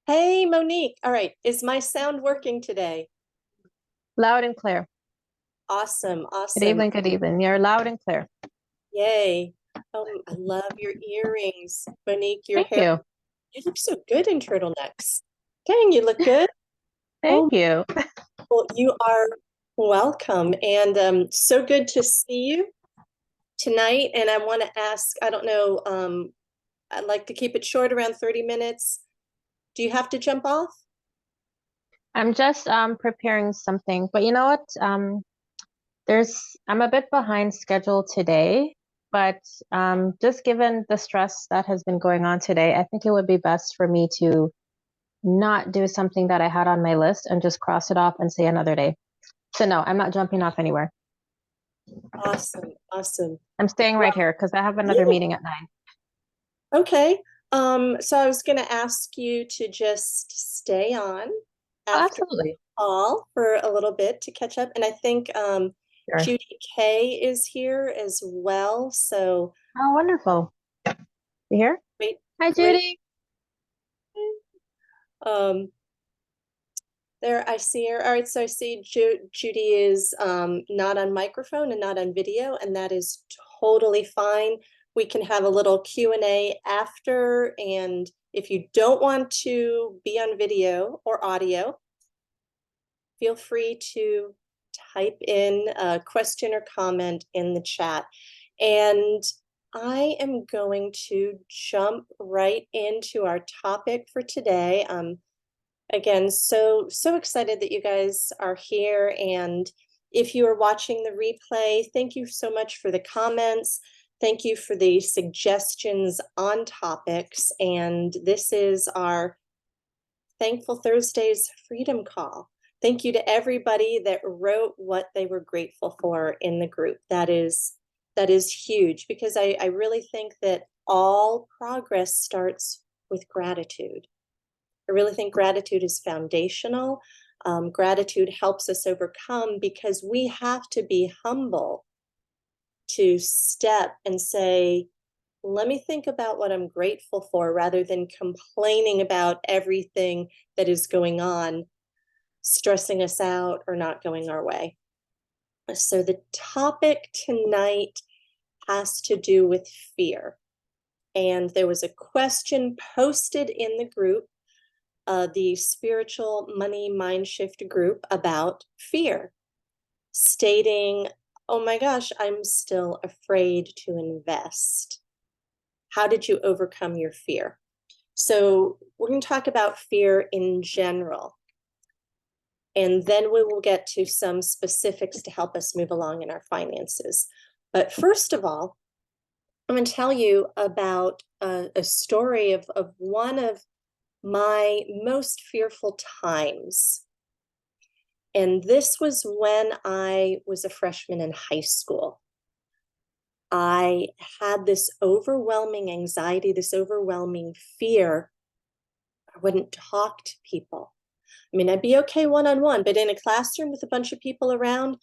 Hey, Monique. All right. Is my sound working today? Loud and clear. Awesome. Good Awesome. evening, good evening. You're loud and clear. Yay. I love your earrings. Monique, your Thank hair, you. you look so good in turtlenecks. Dang, you look good. Thank Oh, you. well, you are welcome. And so good to see you tonight. And I want to ask, I don't know, I'd like to keep it short, around 30 minutes. Do you have to jump off? I'm just preparing something, but you know what? I'm a bit behind schedule today, but just given the stress that has been going on today, I think it would be best for me to not do something that I had on my list and just cross it off and say another day. So no, I'm not jumping off anywhere. Awesome. Awesome. I'm staying Well, right here because I have another yeah. meeting at 9. Okay. So I was going to ask you to just stay on Oh, after the absolutely. call for a little bit to catch up. And I think Sure. Judy Kay is here as well. So Oh, wonderful. You here? great, Hi, great. Judy. Um, there I see her. All right. So I see Judy is not on microphone and not on video, and that is totally fine. We can have a little Q&A after, and if you don't want to be on video or audio, feel free to type in a question or comment in the chat. And I am going to jump right into our topic for today. Again, so excited that you guys are here. And if you are watching the replay, thank you so much for the comments. Thank you for the suggestions on topics. And this is our Thankful Thursdays Freedom Call. Thank you to everybody that wrote what they were grateful for in the group. That is huge, because I really think that all progress starts with gratitude. I really think gratitude is foundational. Gratitude helps us overcome, because we have to be humble to step and say, let me think about what I'm grateful for, rather than complaining about everything that is going on, stressing us out, or not going our way. So the topic tonight has to do with fear. And there was a question posted in the group, the Spiritual Money Mind Shift group, about fear, stating, oh my gosh, I'm still afraid to invest. How did you overcome your fear? So we're going to talk about fear in general, and then we will get to some specifics to help us move along in our finances. But first of all, I'm going to tell you about a story of one of my most fearful times. And this was when I was a freshman in high school. I had this overwhelming anxiety, this overwhelming fear. I wouldn't talk to people. I mean, I'd be okay one-on-one, but in a classroom with a bunch of people around,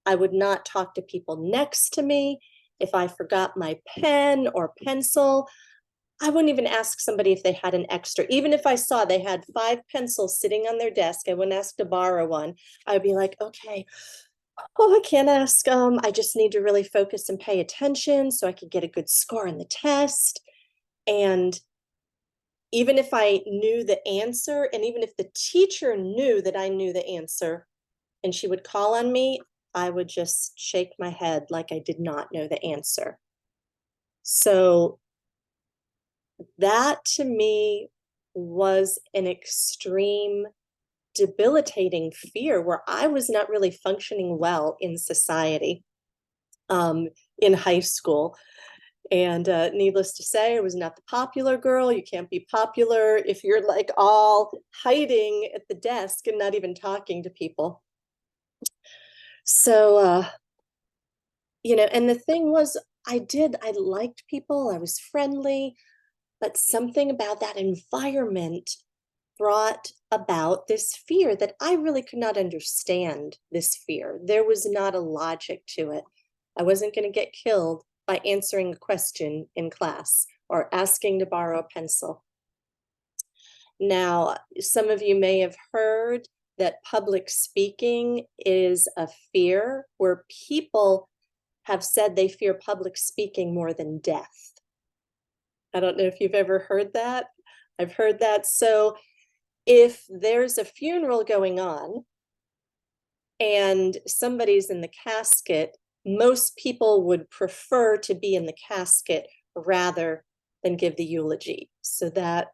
I would not talk to people next to me. If I forgot my pen or pencil, I wouldn't even ask somebody if they had an extra. Even if I saw they had 5 pencils sitting on their desk, I wouldn't ask to borrow one. I would be like, okay, oh, I can't ask. I just need to really focus and pay attention so I could get a good score on the test. And even if I knew the answer, and even if the teacher knew that I knew the answer and she would call on me, I would just shake my head like I did not know the answer. So that to me was an extreme, debilitating fear, where I was not really functioning well in society, in high school. And needless to say, I was not the popular girl. You can't be popular if you're like all hiding at the desk and not even talking to people. So, and the thing was, I liked people, I was friendly, but something about that environment brought about this fear that I really could not understand. This fear, there was not a logic to it. I wasn't going to get killed by answering a question in class or asking to borrow a pencil. Now, some of you may have heard that public speaking is a fear, where people have said they fear public speaking more than death. I don't know if you've ever heard that. I've heard that. So if there's a funeral going on and somebody's in the casket, most people would prefer to be in the casket rather than give the eulogy. So that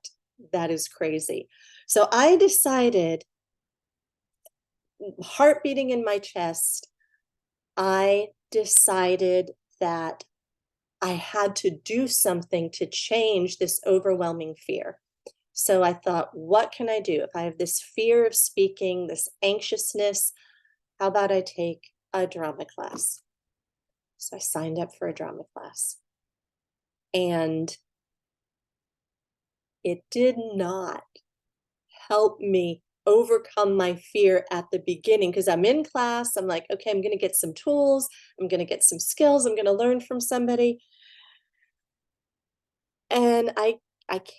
is crazy. So I decided, heart beating in my chest, I decided that I had to do something to change this overwhelming fear. So I thought, what can I do? If I have this fear of speaking, this anxiousness, how about I take a drama class? So I signed up for a drama class. And it did not help me overcome my fear at the beginning, because I'm in class. I'm like, okay, I'm going to get some tools. I'm going to get some skills. I'm going to learn from somebody. And I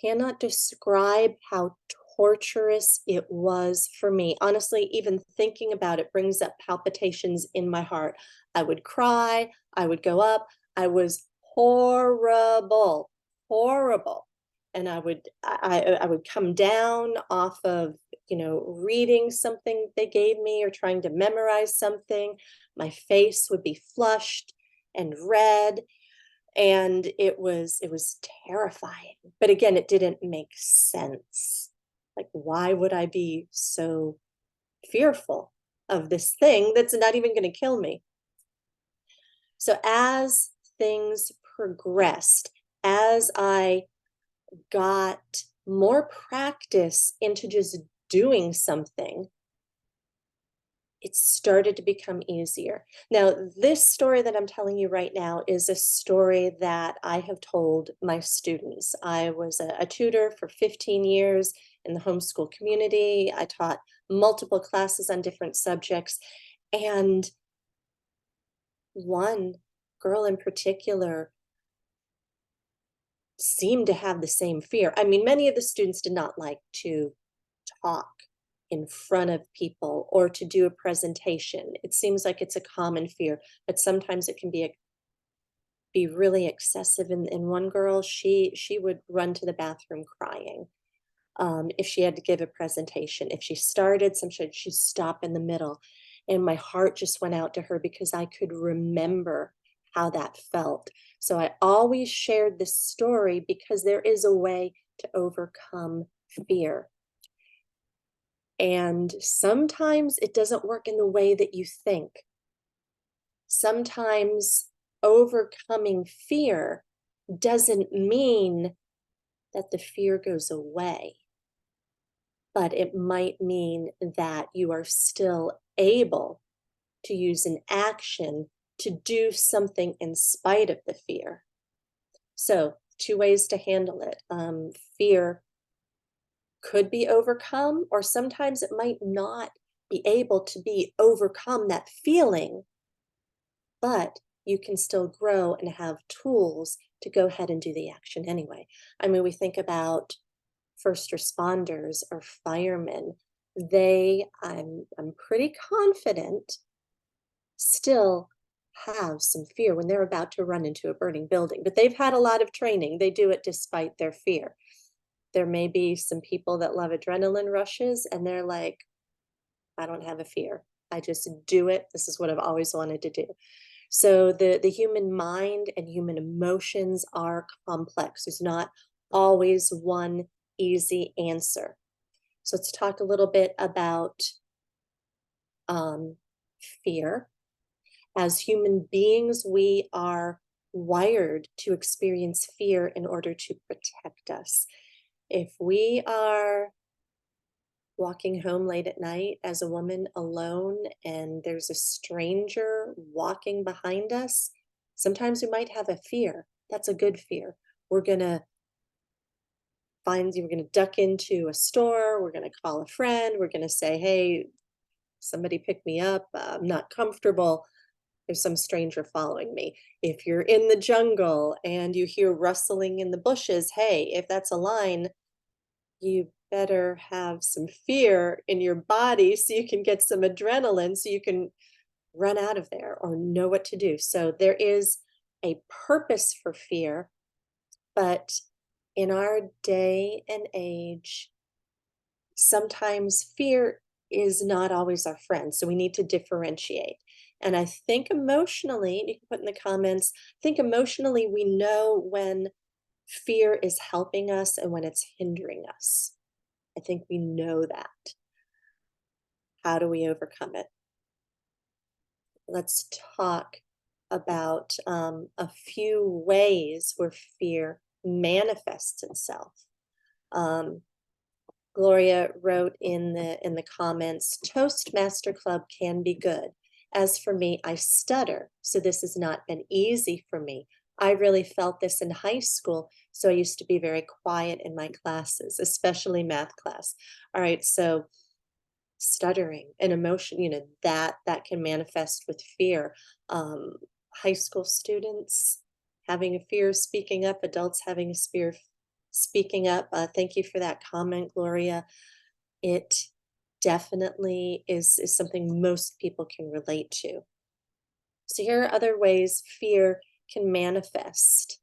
cannot describe how torturous it was for me. Honestly, even thinking about it brings up palpitations in my heart. I would cry, I would go up. I was horrible, horrible. And I would come down off of, reading something they gave me or trying to memorize something. My face would be flushed and red, and it was terrifying. But again, it didn't make sense. Like, why would I be so fearful of this thing that's not even going to kill me? So as things progressed, as I got more practice into just doing something, it started to become easier. Now, this story that I'm telling you right now is a story that I have told my students. I was a tutor for 15 years in the homeschool community. I taught multiple classes on different subjects. And one girl in particular seemed to have the same fear. I mean, many of the students did not like to talk in front of people or to do a presentation. It seems like it's a common fear, but sometimes it can be really excessive. In one girl, she would run to the bathroom crying if she had to give a presentation. If she started some, she'd stop in the middle, and my heart just went out to her because I could remember how that felt. So I always shared this story because there is a way to overcome fear. And sometimes it doesn't work in the way that you think. Sometimes overcoming fear doesn't mean that the fear goes away, but it might mean that you are still able to use an action to do something in spite of the fear. So, two ways to handle it. Fear could be overcome, or sometimes it might not be able to be overcome, that feeling, but you can still grow and have tools to go ahead and do the action anyway. I mean, we think about first responders or firemen. I'm pretty confident, still have some fear when they're about to run into a burning building, but they've had a lot of training. They do it despite their fear. There may be some people that love adrenaline rushes and they're like, I don't have a fear. I just do it. This is what I've always wanted to do. So the human mind and human emotions are complex. There's not always one easy answer. So let's talk a little bit about fear. As human beings, we are wired to experience fear in order to protect us. If we are walking home late at night as a woman alone and there's a stranger walking behind us, sometimes we might have a fear. That's a good fear. We're going to duck into a store. We're going to call a friend. We're going to say, hey, somebody pick me up. I'm not comfortable. There's some stranger following me. If you're in the jungle and you hear rustling in the bushes, hey, if that's a line, you better have some fear in your body so you can get some adrenaline so you can run out of there or know what to do. So there is a purpose for fear, but in our day and age, sometimes fear is not always our friend. So we need to differentiate. And I think emotionally, you can put in the comments, I think emotionally we know when fear is helping us and when it's hindering us. I think we know that. How do we overcome it? Let's talk about a few ways where fear manifests itself. Gloria wrote in the comments, Toastmaster Club can be good. As for me, I stutter, so this has not been easy for me. I really felt this in high school, so I used to be very quiet in my classes, especially math class. All right, so stuttering and emotion, that can manifest with fear. High school students having a fear of speaking up, adults having a fear of speaking up. Thank you for that comment, Gloria. It definitely is something most people can relate to. So here are other ways fear can manifest.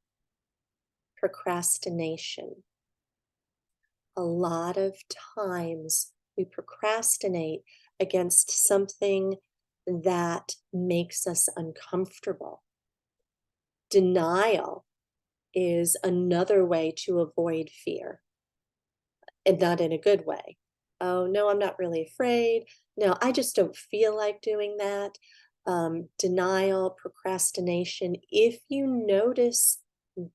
Procrastination. A lot of times we procrastinate against something that makes us uncomfortable. Denial is another way to avoid fear, and not in a good way. Oh, no, I'm not really afraid. No, I just don't feel like doing that. Denial, procrastination. If you notice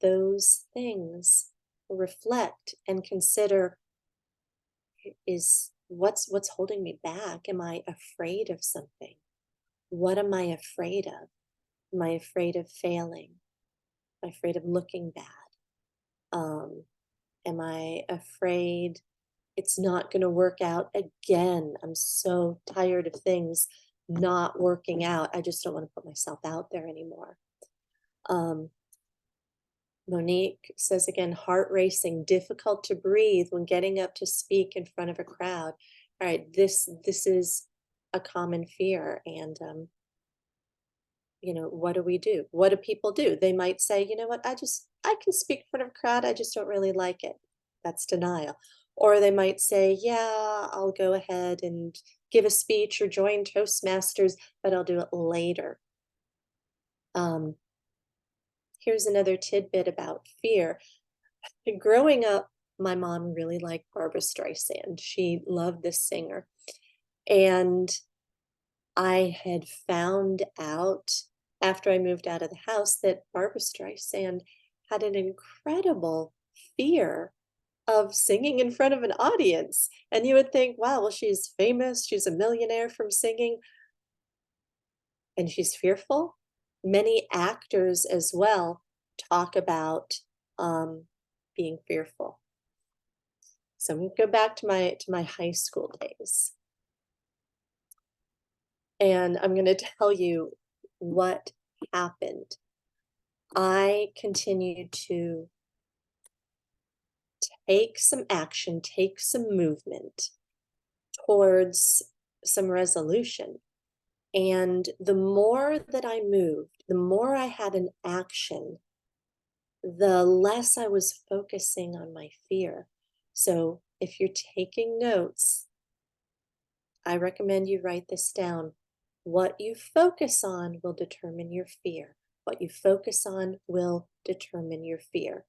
those things, reflect and consider, is what's holding me back? Am I afraid of something? What am I afraid of? Am I afraid of failing? Am I afraid of looking bad? Am I afraid it's not going to work out again? I'm so tired of things not working out. I just don't want to put myself out there anymore. Monique says again, heart racing, difficult to breathe when getting up to speak in front of a crowd. All right, this is a common fear. And what do we do? What do people do? They might say, you know what, I can speak in front of a crowd, I just don't really like it. That's denial. Or they might say, yeah, I'll go ahead and give a speech or join Toastmasters, but I'll do it later. Here's another tidbit about fear. Growing up, my mom really liked Barbra Streisand. She loved this singer. And I had found out after I moved out of the house that Barbra Streisand had an incredible fear of singing in front of an audience. And you would think, wow, well, she's famous, she's a millionaire from singing, and she's fearful. Many actors as well talk about being fearful. So I'm going to go back to my high school days. And I'm going to tell you what happened. I continued to take some action, take some movement towards some resolution. And the more that I moved, the more I had an action, the less I was focusing on my fear. So if you're taking notes, I recommend you write this down. What you focus on will determine your fear. What you focus on will determine your fear.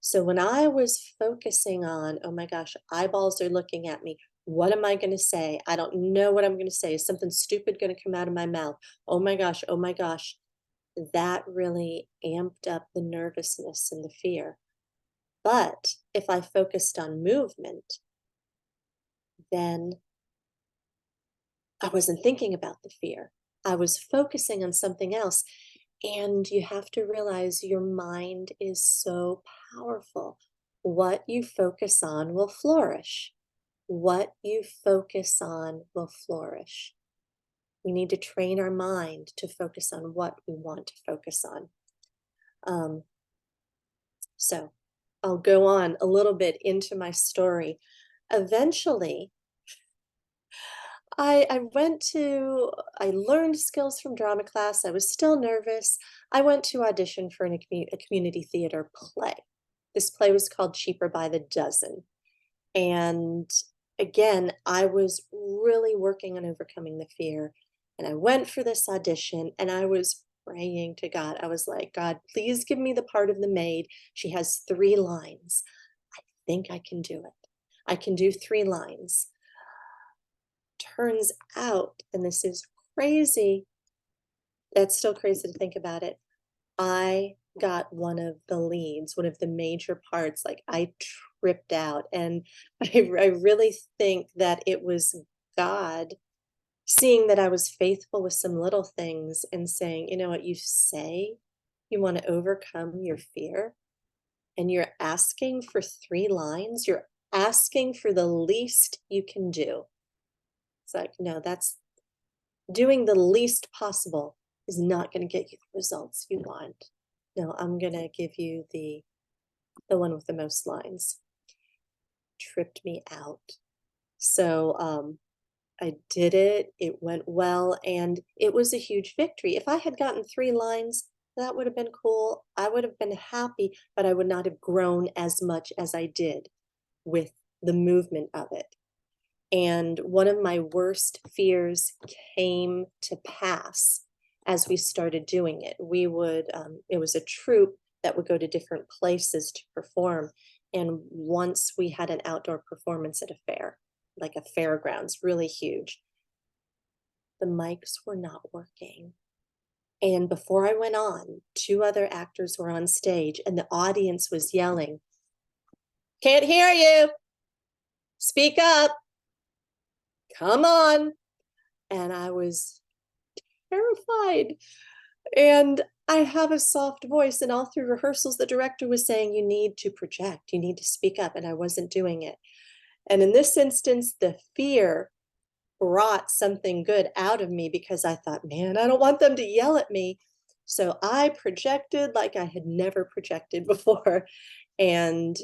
So when I was focusing on, oh my gosh, eyeballs are looking at me. What am I going to say? I don't know what I'm going to say. Is something stupid going to come out of my mouth? Oh my gosh, oh my gosh. That really amped up the nervousness and the fear. But if I focused on movement, then I wasn't thinking about the fear. I was focusing on something else. And you have to realize your mind is so powerful. What you focus on will flourish. What you focus on will flourish. We need to train our mind to focus on what we want to focus on. So I'll go on a little bit into my story. Eventually, I learned skills from drama class. I was still nervous. I went to audition for a community theater play. This play was called Cheaper by the Dozen. And again, I was really working on overcoming the fear. And I went for this audition and I was praying to God. I was like, God, please give me the part of the maid. She has 3 lines. I think I can do it. I can do 3 lines. Turns out, and this is crazy, that's still crazy to think about it. I got one of the leads, one of the major parts. Like I tripped out. And I really think that it was God seeing that I was faithful with some little things and saying, you know what, you say you want to overcome your fear and you're asking for 3 lines, you're asking for the least you can do. It's like, no, that's doing the least possible is not going to get you the results you want. No, I'm going to give you the one with the most lines. Tripped me out. So I did it. It went well, and it was a huge victory. If I had gotten 3 lines, that would have been cool. I would have been happy, but I would not have grown as much as I did with the movement of it. And one of my worst fears came to pass as we started doing it. We would, it was a troupe that would go to different places to perform. And once we had an outdoor performance at a fair, like a fairgrounds, really huge, the mics were not working. And before I went on, 2 other actors were on stage and the audience was yelling, "Can't hear you. Speak up. Come on." And I was terrified. And I have a soft voice, and all through rehearsals, the director was saying, you need to project, you need to speak up, and I wasn't doing it. And in this instance, the fear brought something good out of me because I thought, man, I don't want them to yell at me. So I projected like I had never projected before, and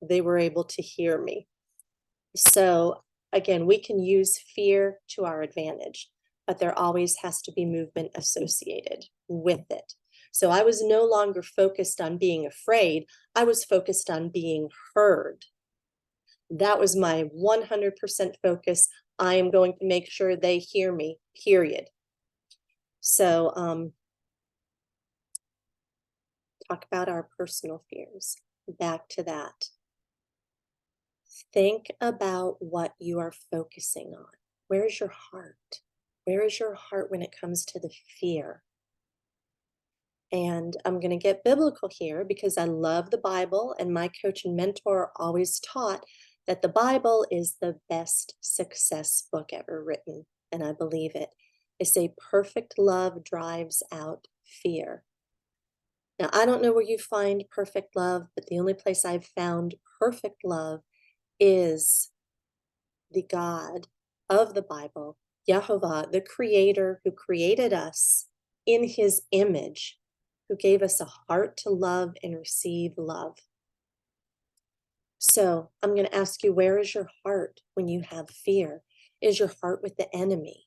they were able to hear me. So again, we can use fear to our advantage, but there always has to be movement associated with it. So I was no longer focused on being afraid. I was focused on being heard. That was my 100% focus. I am going to make sure they hear me, period. So talk about our personal fears. Back to that. Think about what you are focusing on. Where is your heart? Where is your heart when it comes to the fear? And I'm going to get biblical here because I love the Bible, and my coach and mentor always taught that the Bible is the best success book ever written, and I believe it. They say perfect love drives out fear. Now, I don't know where you find perfect love, but the only place I've found perfect love is the God of the Bible, Yahovah, the creator who created us in his image, who gave us a heart to love and receive love. So I'm going to ask you, where is your heart when you have fear? Is your heart with the enemy?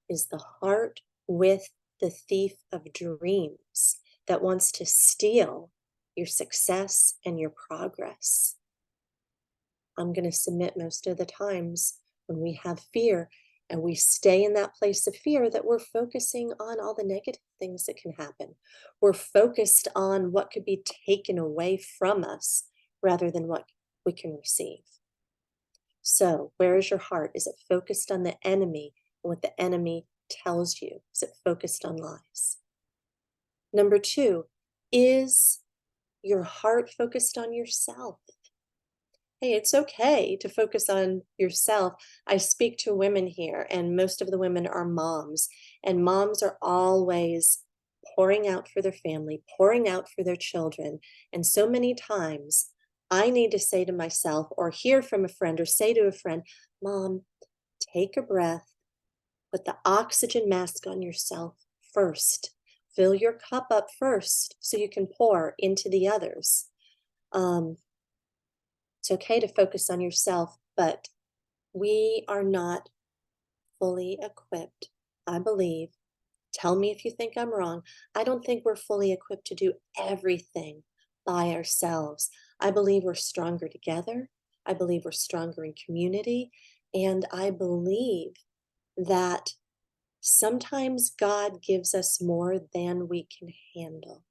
Is the heart with the thief of dreams that wants to steal your success and your progress? I'm going to submit most of the times when we have fear and we stay in that place of fear that we're focusing on all the negative things that can happen. We're focused on what could be taken away from us rather than what we can receive. So where is your heart? Is it focused on the enemy and what the enemy tells you? Is it focused on lies? Number 2, is your heart focused on yourself? Hey, it's okay to focus on yourself. I speak to women here, and most of the women are moms, and moms are always pouring out for their family, pouring out for their children. And so many times I need to say to myself, or hear from a friend, or say to a friend, Mom, take a breath, put the oxygen mask on yourself first. Fill your cup up first so you can pour into the others. It's okay to focus on yourself, but we are not fully equipped, I believe. Tell me if you think I'm wrong. I don't think we're fully equipped to do everything by ourselves. I believe we're stronger together. I believe we're stronger in community. And I believe that sometimes God gives us more than we can handle.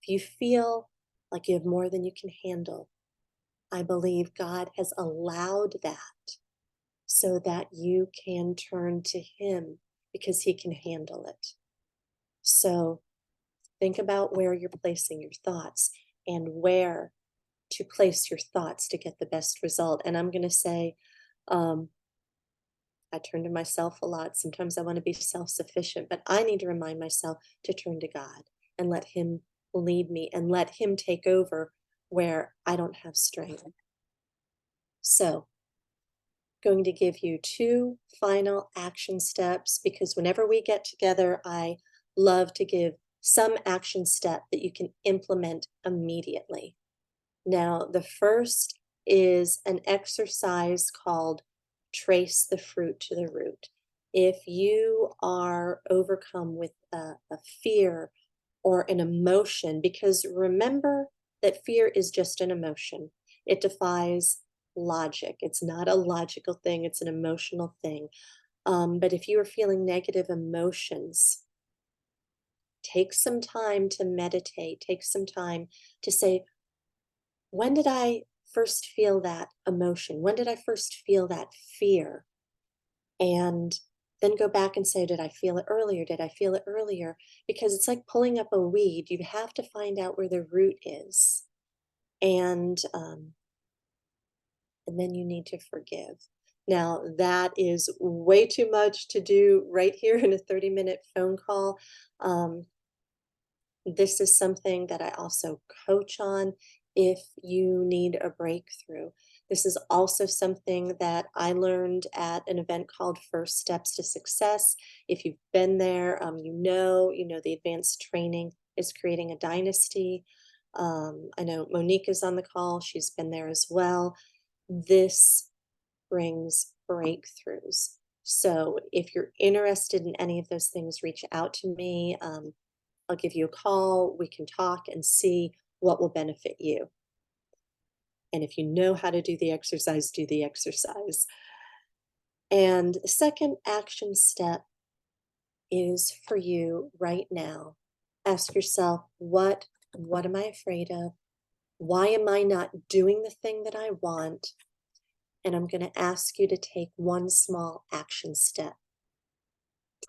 If you feel like you have more than you can handle, I believe God has allowed that so that you can turn to Him because He can handle it. So think about where you're placing your thoughts and where to place your thoughts to get the best result. And I'm going to say, um, I turn to myself a lot. Sometimes I want to be self sufficient, but I need to remind myself to turn to God and let Him lead me and let Him take over where I don't have strength. So, going to give you 2 final action steps because whenever we get together, I love to give some action step that you can implement immediately. Now, the first is an exercise called Trace the Fruit to the Root. If you are overcome with a fear or an emotion, because remember that fear is just an emotion, it defies logic. It's not a logical thing, it's an emotional thing. But if you are feeling negative emotions, take some time to meditate, take some time to say, when did I first feel that emotion? When did I first feel that fear? And then go back and say, did I feel it earlier? Did I feel it earlier? Because it's like pulling up a weed. You have to find out where the root is. And then you need to forgive. Now, that is way too much to do right here in a 30-minute phone call. This is something that I also coach on if you need a breakthrough. This is also something that I learned at an event called First Steps to Success. If you've been there, you know the advanced training is creating a dynasty. I know Monique is on the call. She's been there as well. This brings breakthroughs. So if you're interested in any of those things, reach out to me. I'll give you a call. We can talk and see what will benefit you. And if you know how to do the exercise, do the exercise. And the second action step is for you right now. Ask yourself, what am I afraid of? Why am I not doing the thing that I want? And I'm going to ask you to take one small action step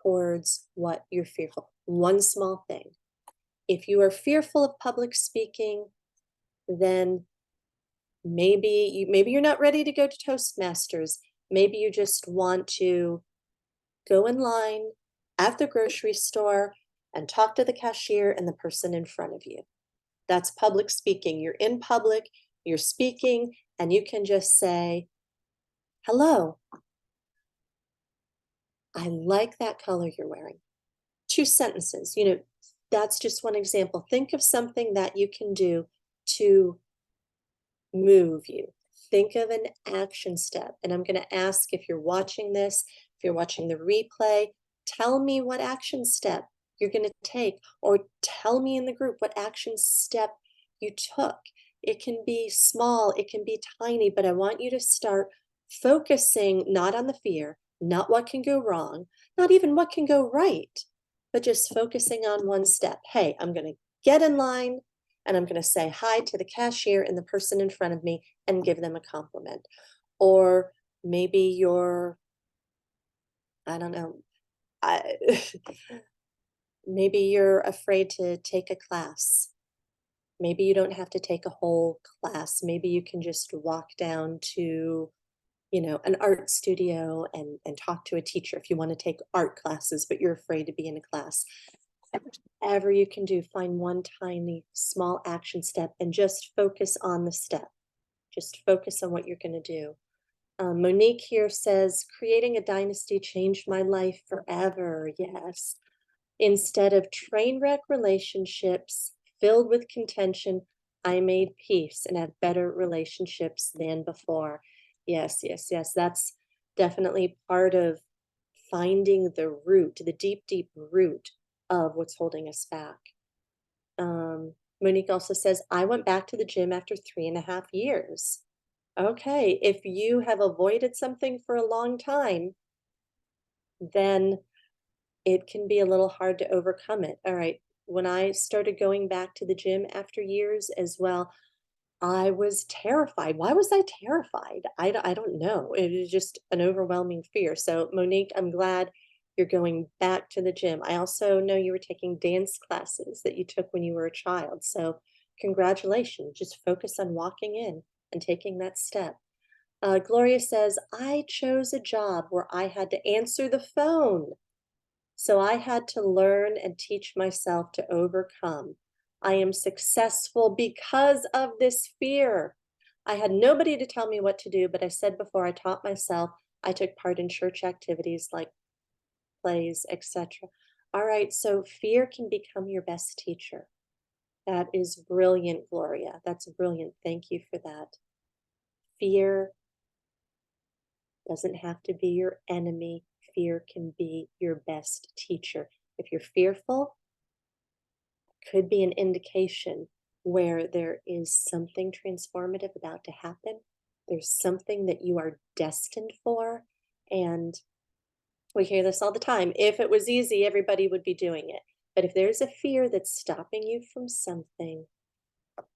towards what you're fearful. One small thing. If you are fearful of public speaking, then maybe you're not ready to go to Toastmasters. Maybe you just want to go in line at the grocery store and talk to the cashier and the person in front of you. That's public speaking. You're in public, you're speaking, and you can just say, hello, I like that color you're wearing. 2 sentences, that's just one example. Think of something that you can do to move you. Think of an action step. And I'm going to ask, if you're watching this, if you're watching the replay, tell me what action step you're going to take, or tell me in the group what action step you took. It can be small, it can be tiny, but I want you to start focusing not on the fear, not what can go wrong, not even what can go right, but just focusing on one step. Hey, I'm going to get in line and I'm going to say hi to the cashier and the person in front of me and give them a compliment. Or maybe you're, I don't know, maybe you're afraid to take a class. Maybe you don't have to take a whole class. Maybe you can just walk down to, an art studio and talk to a teacher if you want to take art classes, but you're afraid to be in a class. Whatever you can do, find one tiny small action step and just focus on the step. Just focus on what you're going to do. Monique here says, creating a dynasty changed my life forever. Yes. Instead of train wreck relationships filled with contention, I made peace and have better relationships than before. Yes, yes, yes. That's definitely part of finding the root, the deep, deep root of what's holding us back. Monique also says, I went back to the gym after 3.5 years. Okay, if you have avoided something for a long time, then it can be a little hard to overcome it. All right. When I started going back to the gym after years as well, I was terrified. Why was I terrified? I don't know. It is just an overwhelming fear. So, Monique, I'm glad you're going back to the gym. I also know you were taking dance classes that you took when you were a child. So, congratulations. Just focus on walking in and taking that step. Gloria says, I chose a job where I had to answer the phone. So I had to learn and teach myself to overcome. I am successful because of this fear. I had nobody to tell me what to do, but I said before I taught myself, I took part in church activities like plays, etc. All right, so fear can become your best teacher. That is brilliant, Gloria. That's brilliant. Thank you for that. Fear doesn't have to be your enemy. Fear can be your best teacher. If you're fearful, could be an indication where there is something transformative about to happen. There's something that you are destined for. And we hear this all the time. If it was easy, everybody would be doing it. But if there's a fear that's stopping you from something,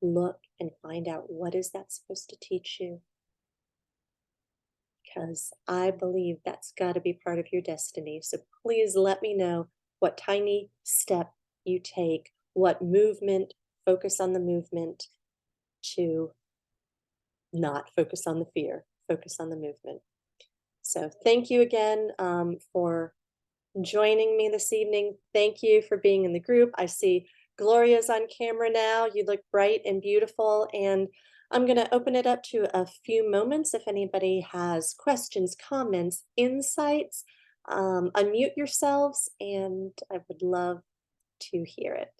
look and find out, what is that supposed to teach you? Because I believe that's got to be part of your destiny. So please let me know what tiny step you take, what movement, focus on the movement to not focus on the fear, focus on the movement. So thank you again for joining me this evening. Thank you for being in the group. I see Gloria's on camera now. You look bright and beautiful. And I'm going to open it up to a few moments. If anybody has questions, comments, insights, unmute yourselves, and I would love to hear it.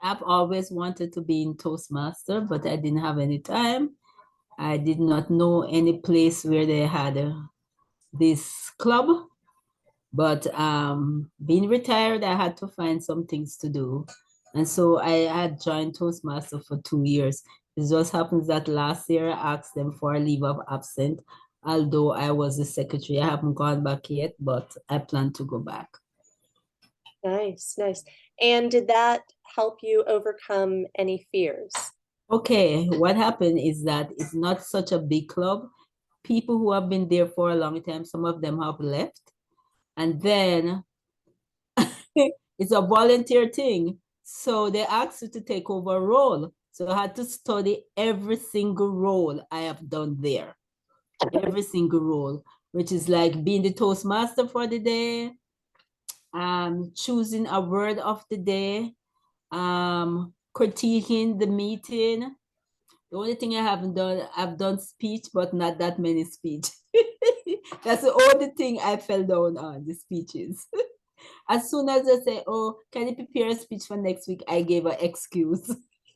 I've always wanted to be in Toastmaster, but I didn't have any time. I did not know any place where they had this club. But being retired, I had to find some things to do. And so I had joined Toastmaster for 2 years. It just happens that last year I asked them for a leave of absence, although I was the secretary. I haven't gone back yet, but I plan to go back. Nice, nice. And did that help you overcome any fears? Okay, what happened is that it's not such a big club. People who have been there for a long time, some of them have left. And then it's a volunteer thing. So they asked you to take over a role. So I had to study every single role I have done there. Every single role, which is like being the Toastmaster for the day, choosing a word of the day, critiquing the meeting. The only thing I haven't done, I've done speech, but not that many speech. That's the only thing I fell down on, the speeches. As soon as I say, oh, can you prepare a speech for next week? I gave an excuse.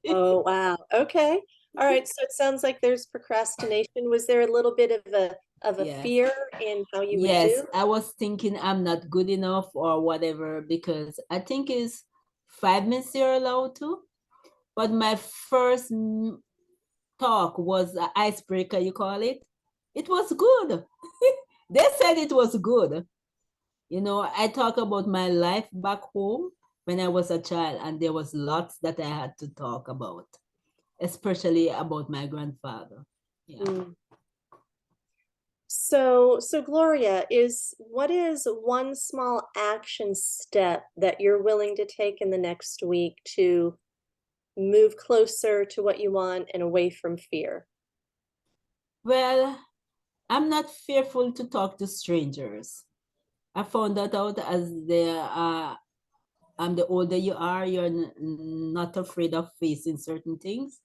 Oh, wow. Okay. All right. So it sounds like there's procrastination. Was there a little bit of a Yes. fear in how you would Yes, do? I was thinking I'm not good enough or whatever because I think it's 5 minutes you're allowed to. But my first talk was an icebreaker, you call it. It was good. They said it was good. You know, I talk about my life back home when I was a child, and there was lots that I had to talk about, especially about my grandfather. Yeah. Mm. So Gloria, what is one small action step that you're willing to take in the next week to move closer to what you want and away from fear? Well, I'm not fearful to talk to strangers. I found that out as the older you are, you're not afraid of facing certain things.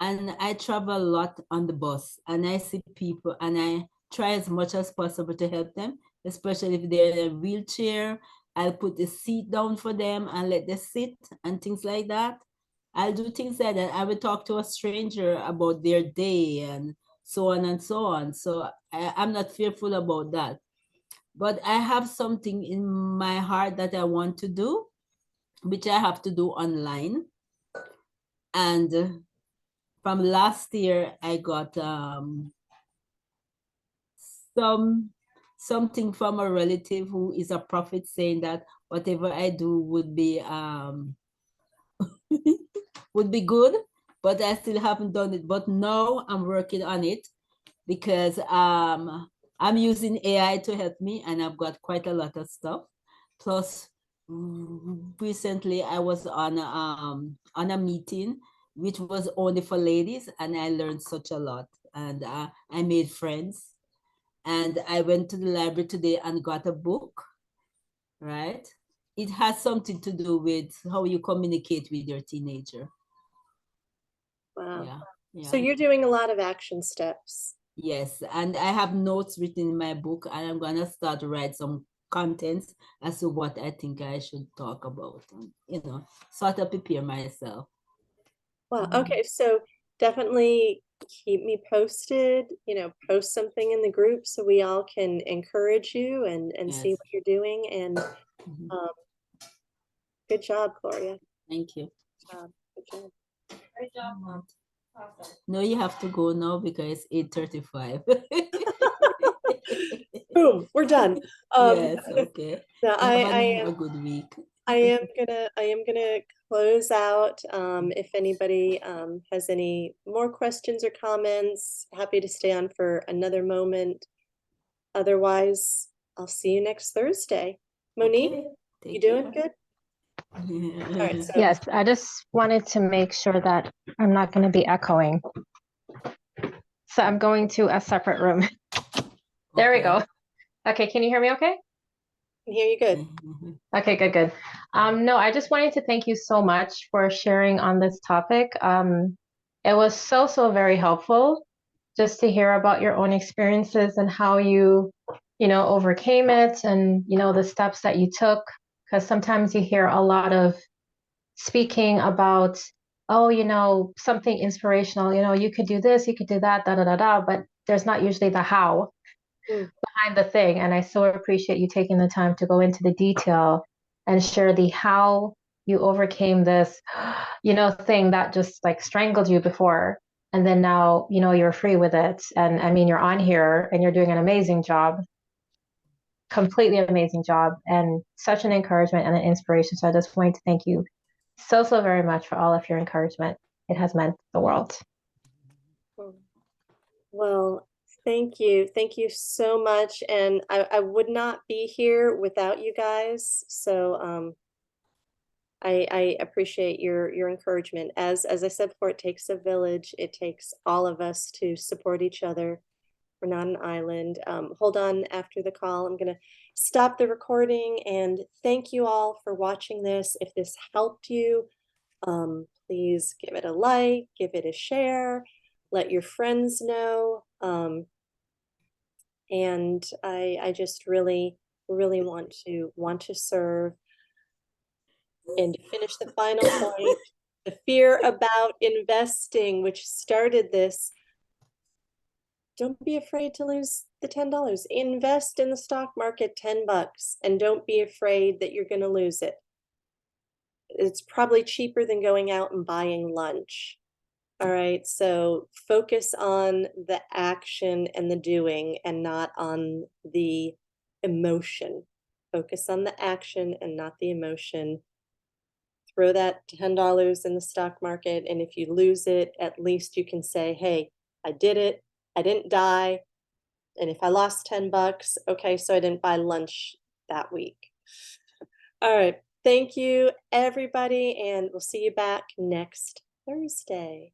And I travel a lot on the bus, and I see people, and I try as much as possible to help them, especially if they're in a wheelchair. I'll put the seat down for them and let them sit and things like that. I'll do things like that. I will talk to a stranger about their day and so on and so on. So I'm not fearful about that. But I have something in my heart that I want to do, which I have to do online. And from last year, I got something from a relative who is a prophet saying that whatever I do would be would be good, but I still haven't done it. But now I'm working on it because I'm using AI to help me, and I've got quite a lot of stuff. Plus, recently I was on a meeting which was only for ladies, and I learned such a lot, and I made friends. And I went to the library today and got a book, right? It has something to do with how you communicate with your teenager. Wow. Yeah. So you're doing a lot of action steps. Yes, and I have notes written in my book, and I'm gonna start to write some contents as to what I think I should talk about, and, sort of prepare myself. Wow. Okay. So definitely keep me posted, post something in the group so we all can encourage you and see Yes. what you're doing. And good job, Gloria. Thank you. Good job. Great job, Mom. No, you have to go now because it's 8:35. Boom, we're done. Yes, okay. No, Have a good week. I am gonna close out. If anybody has any more questions or comments, happy to stay on for another moment. Otherwise, I'll see you next Thursday. Monique, Okay, you take doing care. good? All right, so Yes, I just wanted to make sure that I'm not going to be echoing. So I'm going to a separate room. There we go. Okay, can you hear me okay? I can hear you good. Okay, good. No, I just wanted to thank you so much for sharing on this topic. It was so very helpful just to hear about your own experiences and how you overcame it and, the steps that you took. Because sometimes you hear a lot of speaking about, oh, something inspirational, you could do this, you could do that, but there's not usually the how behind the thing. And I so appreciate you taking the time to go into the detail and share the how you overcame this, thing that just like strangled you before. And then now, you're free with it. And I mean, you're on here and you're doing an amazing job, completely amazing job, and such an encouragement and an inspiration. So I just wanted to thank you so very much for all of your encouragement. It has meant the world. Well, thank you. Thank you so much. And I would not be here without you guys. So I appreciate your encouragement. As I said before, it takes a village. It takes all of us to support each other. We're not an island. Hold on after the call. I'm gonna stop the recording and thank you all for watching this. If this helped you, please give it a like, give it a share, let your friends know. And I just really want to serve. And to finish the final point, the fear about investing, which started this. Don't be afraid to lose the $10. Invest in the stock market $10 and don't be afraid that you're going to lose it. It's probably cheaper than going out and buying lunch. All right, so focus on the action and the doing and not on the emotion. Focus on the action and not the emotion. Throw that $10 in the stock market, and if you lose it, at least you can say, hey, I did it. I didn't die. And if I lost $10, okay, so I didn't buy lunch that week. All right. Thank you, everybody, and we'll see you back next Thursday.